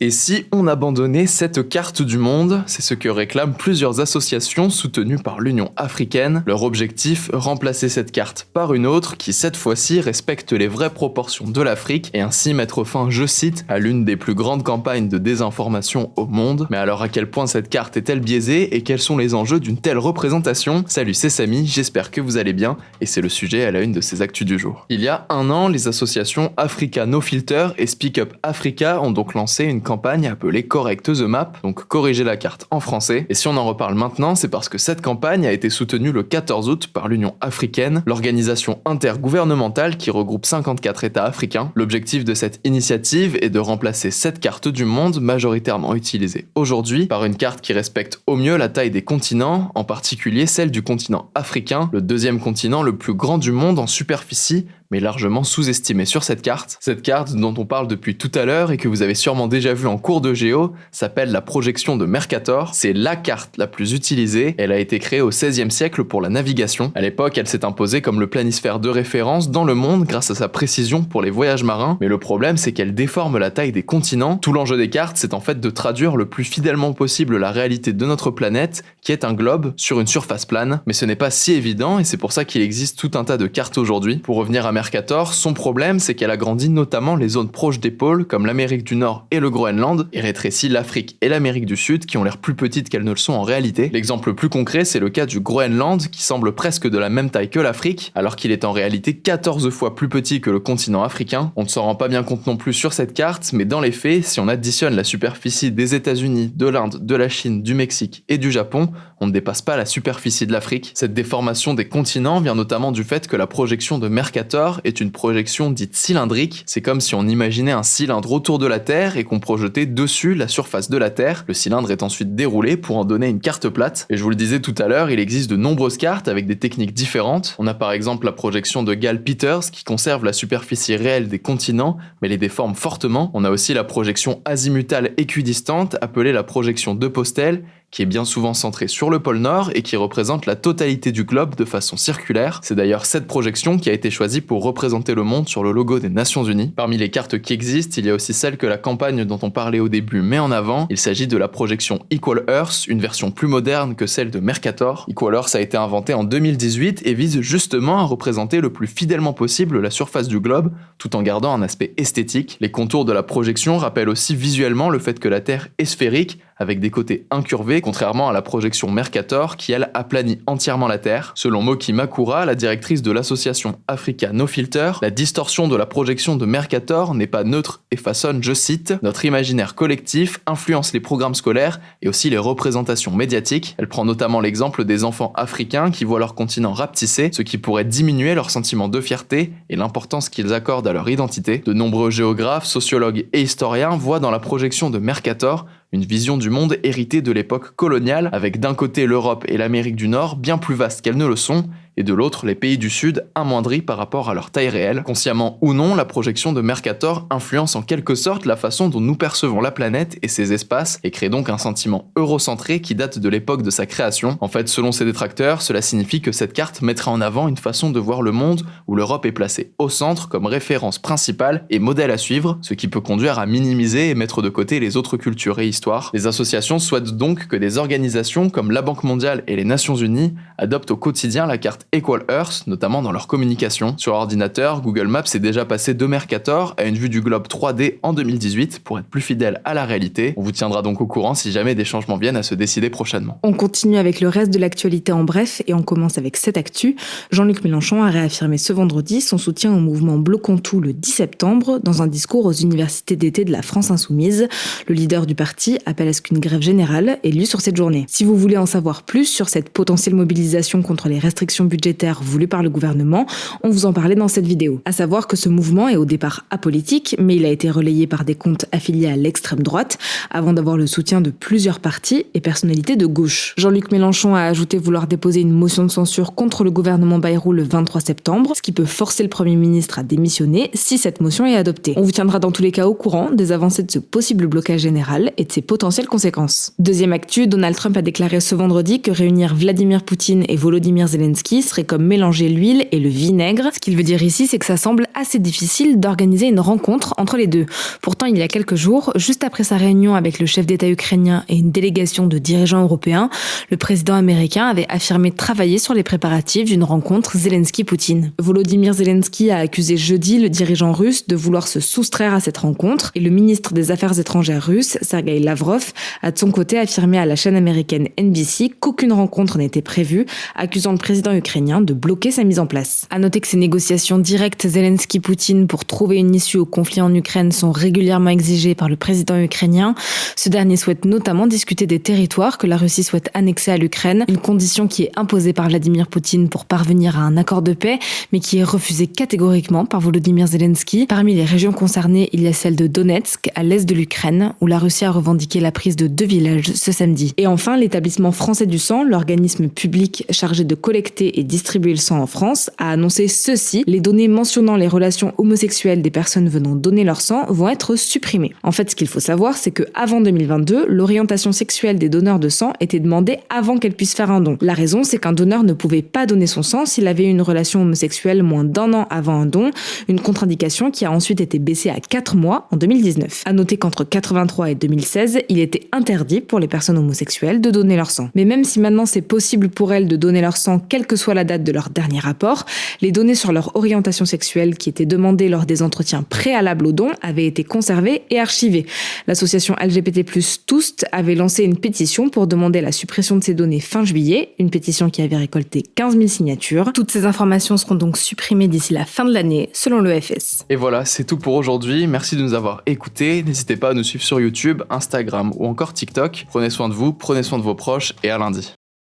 Et si on abandonnait cette carte du monde? C'est ce que réclament plusieurs associations soutenues par l'Union africaine. Leur objectif, remplacer cette carte par une autre qui cette fois-ci respecte les vraies proportions de l'Afrique et ainsi mettre fin, je cite, à l'une des plus grandes campagnes de désinformation au monde. Mais alors à quel point cette carte est-elle biaisée et quels sont les enjeux d'une telle représentation? Salut, c'est Samy, j'espère que vous allez bien et c'est le sujet à la une de ces actus du jour. Il y a un an, les associations Africa No Filter et Speak Up Africa ont donc lancé une campagne appelée Correct the Map, donc corriger la carte en français. Et si on en reparle maintenant, c'est parce que cette campagne a été soutenue le 14 août par l'Union africaine, l'organisation intergouvernementale qui regroupe 54 États africains. L'objectif de cette initiative est de remplacer cette carte du monde majoritairement utilisée aujourd'hui par une carte qui respecte au mieux la taille des continents, en particulier celle du continent africain, le deuxième continent le plus grand du monde en superficie, mais largement sous-estimé sur cette carte. Cette carte dont on parle depuis tout à l'heure et que vous avez sûrement déjà vue en cours de géo s'appelle la projection de Mercator. C'est la carte la plus utilisée. Elle a été créée au XVIe siècle pour la navigation. À l'époque, elle s'est imposée comme le planisphère de référence dans le monde grâce à sa précision pour les voyages marins. Mais le problème, c'est qu'elle déforme la taille des continents. Tout l'enjeu des cartes, c'est en fait de traduire le plus fidèlement possible la réalité de notre planète, qui est un globe sur une surface plane. Mais ce n'est pas si évident et c'est pour ça qu'il existe tout un tas de cartes aujourd'hui. Pour revenir à Mercator, son problème, c'est qu'elle agrandit notamment les zones proches des pôles, comme l'Amérique du Nord et le Groenland, et rétrécit l'Afrique et l'Amérique du Sud, qui ont l'air plus petites qu'elles ne le sont en réalité. L'exemple le plus concret, c'est le cas du Groenland, qui semble presque de la même taille que l'Afrique, alors qu'il est en réalité 14 fois plus petit que le continent africain. On ne s'en rend pas bien compte non plus sur cette carte, mais dans les faits, si on additionne la superficie des États-Unis, de l'Inde, de la Chine, du Mexique et du Japon, on ne dépasse pas la superficie de l'Afrique. Cette déformation des continents vient notamment du fait que la projection de Mercator est une projection dite cylindrique. C'est comme si on imaginait un cylindre autour de la Terre et qu'on projetait dessus la surface de la Terre. Le cylindre est ensuite déroulé pour en donner une carte plate. Et je vous le disais tout à l'heure, il existe de nombreuses cartes avec des techniques différentes. On a par exemple la projection de Gale-Peters qui conserve la superficie réelle des continents mais les déforme fortement. On a aussi la projection azimutale équidistante appelée la projection de Postel, qui est bien souvent centrée sur le pôle Nord et qui représente la totalité du globe de façon circulaire. C'est d'ailleurs cette projection qui a été choisie pour représenter le monde sur le logo des Nations Unies. Parmi les cartes qui existent, il y a aussi celle que la campagne dont on parlait au début met en avant. Il s'agit de la projection Equal Earth, une version plus moderne que celle de Mercator. Equal Earth a été inventé en 2018 et vise justement à représenter le plus fidèlement possible la surface du globe, tout en gardant un aspect esthétique. Les contours de la projection rappellent aussi visuellement le fait que la Terre est sphérique, avec des côtés incurvés, contrairement à la projection Mercator qui, elle, aplanit entièrement la Terre. Selon Moki Makura, la directrice de l'association Africa No Filter, la distorsion de la projection de Mercator n'est pas neutre et façonne, je cite, « notre imaginaire collectif influence les programmes scolaires et aussi les représentations médiatiques ». Elle prend notamment l'exemple des enfants africains qui voient leur continent rapetissé, ce qui pourrait diminuer leur sentiment de fierté et l'importance qu'ils accordent à leur identité. De nombreux géographes, sociologues et historiens voient dans la projection de Mercator une vision du monde héritée de l'époque coloniale, avec d'un côté l'Europe et l'Amérique du Nord bien plus vastes qu'elles ne le sont, et de l'autre les pays du Sud amoindris par rapport à leur taille réelle. Consciemment ou non, la projection de Mercator influence en quelque sorte la façon dont nous percevons la planète et ses espaces, et crée donc un sentiment eurocentré qui date de l'époque de sa création. En fait, selon ses détracteurs, cela signifie que cette carte mettrait en avant une façon de voir le monde où l'Europe est placée au centre comme référence principale et modèle à suivre, ce qui peut conduire à minimiser et mettre de côté les autres cultures et histoires. Les associations souhaitent donc que des organisations comme la Banque mondiale et les Nations Unies adoptent au quotidien la carte Equal Earth, notamment dans leur communication. Sur ordinateur, Google Maps est déjà passé de Mercator à une vue du globe 3D en 2018 pour être plus fidèle à la réalité. On vous tiendra donc au courant si jamais des changements viennent à se décider prochainement. On continue avec le reste de l'actualité en bref et on commence avec cette actu. Jean-Luc Mélenchon a réaffirmé ce vendredi son soutien au mouvement Bloquons tout le 10 septembre dans un discours aux universités d'été de la France Insoumise. Le leader du parti appelle à ce qu'une grève générale ait lieu sur cette journée. Si vous voulez en savoir plus sur cette potentielle mobilisation contre les restrictions budgétaire voulu par le gouvernement, on vous en parlait dans cette vidéo. À savoir que ce mouvement est au départ apolitique, mais il a été relayé par des comptes affiliés à l'extrême droite, avant d'avoir le soutien de plusieurs partis et personnalités de gauche. Jean-Luc Mélenchon a ajouté vouloir déposer une motion de censure contre le gouvernement Bayrou le 23 septembre, ce qui peut forcer le Premier ministre à démissionner si cette motion est adoptée. On vous tiendra dans tous les cas au courant des avancées de ce possible blocage général et de ses potentielles conséquences. Deuxième actu, Donald Trump a déclaré ce vendredi que réunir Vladimir Poutine et Volodymyr Zelensky serait comme mélanger l'huile et le vinaigre. Ce qu'il veut dire ici, c'est que ça semble assez difficile d'organiser une rencontre entre les deux. Pourtant, il y a quelques jours, juste après sa réunion avec le chef d'État ukrainien et une délégation de dirigeants européens, le président américain avait affirmé travailler sur les préparatifs d'une rencontre Zelensky-Poutine. Volodymyr Zelensky a accusé jeudi le dirigeant russe de vouloir se soustraire à cette rencontre et le ministre des Affaires étrangères russe, Sergei Lavrov, a de son côté affirmé à la chaîne américaine NBC qu'aucune rencontre n'était prévue, accusant le président ukrainien de bloquer sa mise en place. À noter que ces négociations directes Zelensky-Poutine pour trouver une issue au conflit en Ukraine sont régulièrement exigées par le président ukrainien. Ce dernier souhaite notamment discuter des territoires que la Russie souhaite annexer à l'Ukraine, une condition qui est imposée par Vladimir Poutine pour parvenir à un accord de paix, mais qui est refusée catégoriquement par Volodymyr Zelensky. Parmi les régions concernées, il y a celle de Donetsk, à l'est de l'Ukraine, où la Russie a revendiqué la prise de 2 villages ce samedi. Et enfin, l'établissement français du sang, l'organisme public chargé de collecter et distribuer le sang en France, a annoncé ceci: les données mentionnant les relations homosexuelles des personnes venant donner leur sang vont être supprimées. En fait, ce qu'il faut savoir, c'est que avant 2022, l'orientation sexuelle des donneurs de sang était demandée avant qu'elles puissent faire un don. La raison, c'est qu'un donneur ne pouvait pas donner son sang s'il avait eu une relation homosexuelle moins d'1 an avant un don, une contre-indication qui a ensuite été baissée à 4 mois en 2019. À noter qu'entre 83 et 2016, il était interdit pour les personnes homosexuelles de donner leur sang. Mais même si maintenant c'est possible pour elles de donner leur sang quelle que soit la date de leur dernier rapport, les données sur leur orientation sexuelle qui étaient demandées lors des entretiens préalables au don avaient été conservées et archivées. L'association LGBT+ Toust avait lancé une pétition pour demander la suppression de ces données fin juillet, une pétition qui avait récolté 15 000 signatures. Toutes ces informations seront donc supprimées d'ici la fin de l'année, selon l'EFS. Et voilà, c'est tout pour aujourd'hui. Merci de nous avoir écoutés. N'hésitez pas à nous suivre sur YouTube, Instagram ou encore TikTok. Prenez soin de vous, prenez soin de vos proches et à lundi.